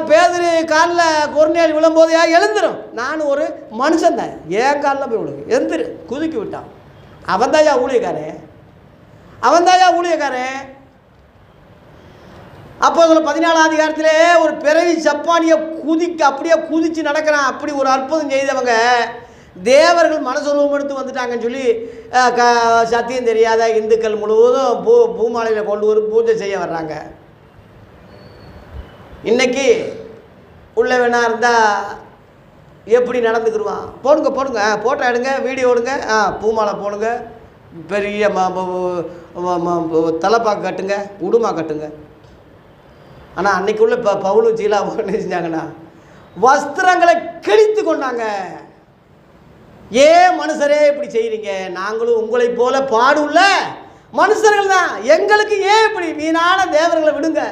பேதுரு காலில் கொர்நேல் விழும்போது எழுந்துரும். நான் ஒரு மனுஷன் தான், ஏன் காலில் போய் விழுகு, எந்திரு, குதுக்கி விட்டான். அவன் தாயா ஊழியக்காரன், அவன் தாயா ஊழியக்காரன். அப்போ அதில் 14ஆம் அதிகாரத்திலே ஒரு பிறவி சப்பானியை அப்படியே குதித்து நடக்கிறான். அப்படி ஒரு அற்புதம் செய்தவங்க தேவர்கள் மனசுருவம் எடுத்து வந்துட்டாங்கன்னு சொல்லி சத்தியம் தெரியாத இந்துக்கள் முழுவதும் பூமாலையில் கொண்டு ஒரு பூஜை செய்ய வர்றாங்க. இன்றைக்கி உள்ள வேணா இருந்தால் எப்படி நடந்துக்கிடுவான்? போடுங்க ஃபோட்டோ எடுங்க, வீடியோ எடுங்க, பூமாலை போடுங்க, பெரிய தலைப்பாக்கு கட்டுங்க, உடுமா கட்டுங்க. ஆனால் அன்றைக்கி உள்ள பவுலும் சீலாவும் என்ன செஞ்சாங்கன்னா வஸ்திரங்களை கிழித்து கொண்டாங்க. ஏன் மனுஷரே இப்படி செய்கிறீங்க? நாங்களும் உங்களை போல பாடுள்ள மனுஷர்கள் தான், எங்களுக்கு ஏன் இப்படி வீணான தேவர்களை விடுங்க.